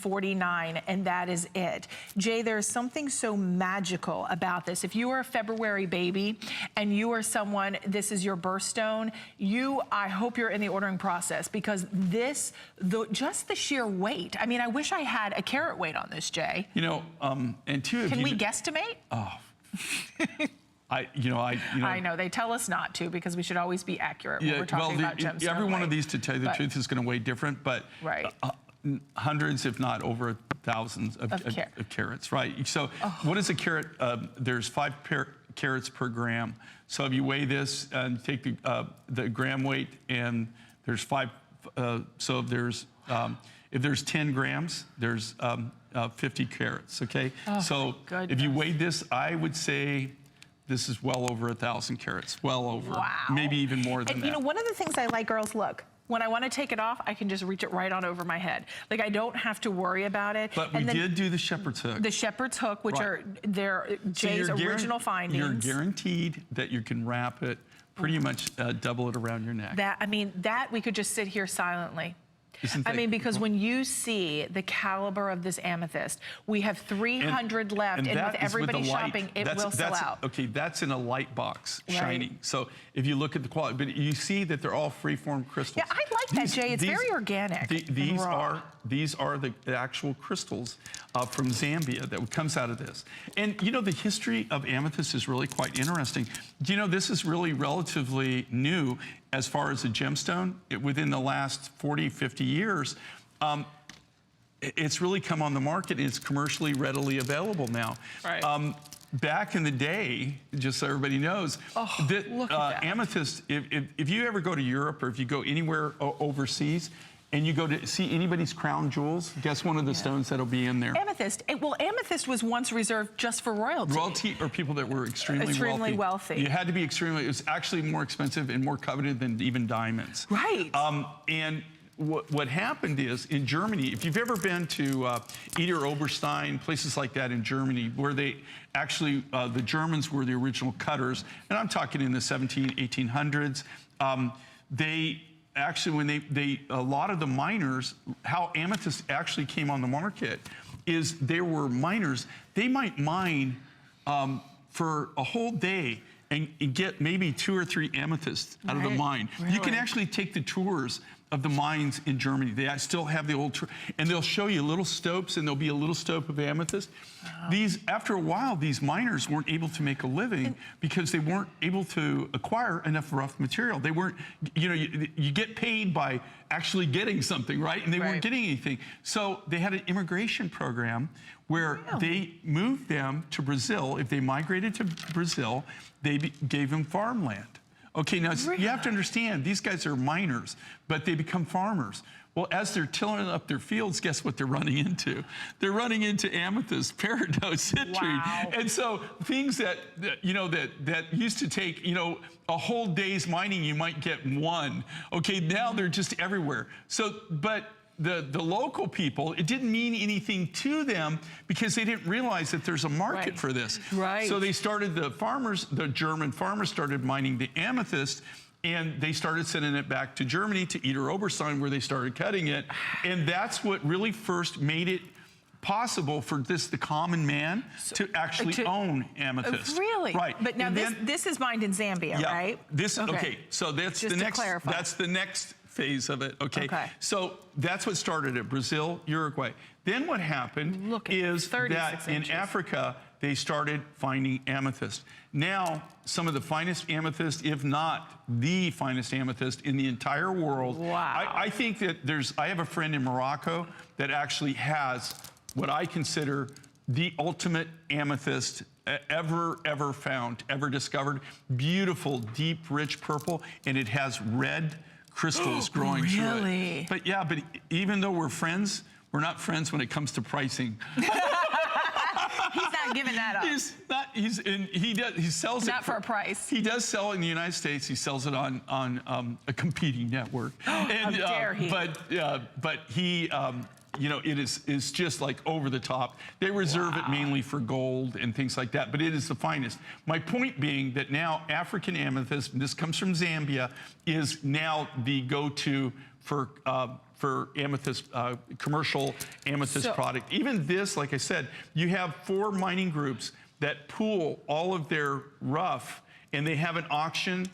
49, and that is it. Jay, there's something so magical about this. If you are a February baby and you are someone, this is your birthstone, I hope you're in the ordering process, because this, just the sheer weight. I mean, I wish I had a carat weight on this, Jay. You know, and two of you... Can we guesstimate? Oh. I know, they tell us not to, because we should always be accurate when we're talking about gemstone. Every one of these, to tell you the truth, is going to weigh different, but right. Hundreds, if not over thousands of carats, right? So what is a carat? There's 5 carats per gram. So if you weigh this and take the gram weight, and there's 5, so if there's 10 grams, there's 50 carats, okay? So if you weighed this, I would say this is well over 1,000 carats, well over, maybe even more than that. You know, one of the things I like, girls, look, when I want to take it off, I can just reach it right on over my head. Like, I don't have to worry about it. But we did do the shepherd's hook. The shepherd's hook, which are Jay's original findings. You're guaranteed that you can wrap it, pretty much double it around your neck. I mean, that we could just sit here silently. I mean, because when you see the caliber of this amethyst, we have 300 left, and with everybody shopping, it will sell out. Okay, that's in a light box, shining. So if you look at the quality, but you see that they're all free-form crystals. Yeah, I like that, Jay. It's very organic. These are the actual crystals from Zambia that comes out of this. And you know, the history of amethyst is really quite interesting. Do you know this is really relatively new as far as a gemstone? Within the last 40, 50 years, it's really come on the market. It's commercially readily available now. Right. Back in the day, just so everybody knows, amethyst, if you ever go to Europe or if you go anywhere overseas, and you go to see anybody's crown jewels, guess one of the stones that'll be in there? Amethyst. Well, amethyst was once reserved just for royalty. Royalty, or people that were extremely wealthy. You had to be extremely, it was actually more expensive and more coveted than even diamonds. Right. And what happened is, in Germany, if you've ever been to Eder Oberstein, places like that in Germany, where they actually, the Germans were the original cutters, and I'm talking in the 1800s, actually, when a lot of the miners, how amethyst actually came on the market is there were miners, they might mine for a whole day and get maybe 2 or 3 amethysts out of the mine. Really? You can actually take the tours of the mines in Germany. They still have the old, and they'll show you little stopes, and there'll be a little stope of amethyst. After a while, these miners weren't able to make a living because they weren't able to acquire enough rough material. They weren't, you know, you get paid by actually getting something, right? And they weren't getting anything. So they had an immigration program where they moved them to Brazil. If they migrated to Brazil, they gave them farmland. Okay, now you have to understand, these guys are miners, but they become farmers. Well, as they're tilling up their fields, guess what they're running into? They're running into amethyst, peridot, citrine. And so things that used to take, you know, a whole day's mining, you might get one. Okay, now they're just everywhere. So, but the local people, it didn't mean anything to them because they didn't realize that there's a market for this. So they started, the German farmers started mining the amethyst, and they started sending it back to Germany, to Eder Oberstein, where they started cutting it. And that's what really first made it possible for the common man to actually own amethyst. Really? Right. But now this is mined in Zambia, right? Okay, so that's the next phase of it, okay? So that's what started it, Brazil, Uruguay. Then what happened is that in Africa, they started finding amethyst. Now, some of the finest amethyst, if not the finest amethyst in the entire world. I think that I have a friend in Morocco that actually has what I consider the ultimate amethyst ever found, ever discovered. Beautiful, deep, rich purple, and it has red crystals growing through it. But yeah, but even though we're friends, we're not friends when it comes to pricing. He's not giving that up. He's not. He sells it not for a price. He does sell it in the United States. He sells it on a competing network. How dare he? But he. You know, it is just like over the top. They reserve it mainly for gold and things like that, but it is the finest. My point being that now African amethyst, and this comes from Zambia, is now the go-to for amethyst, commercial amethyst product. Even this, like I said, you have 4 mining groups that pool all of their rough, and they have an auction.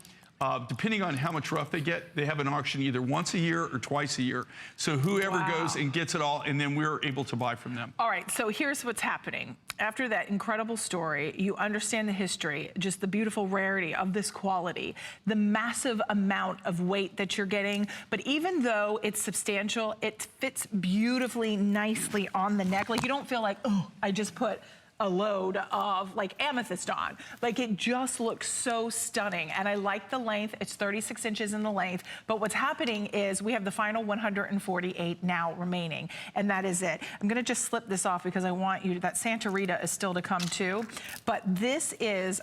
Depending on how much rough they get, they have an auction either once a year or twice a year. So whoever goes and gets it all, and then we're able to buy from them. All right, so here's what's happening. After that incredible story, you understand the history, just the beautiful rarity of this quality, the massive amount of weight that you're getting, but even though it's substantial, it fits beautifully, nicely on the neck. Like, you don't feel like, oh, I just put a load of like amethyst on. Like, it just looks so stunning. And I like the length. It's 36 inches in the length. But what's happening is we have the final 148 now remaining. And that is it. I'm gonna just slip this off because I want you, that Santa Rita is still to come too. But this is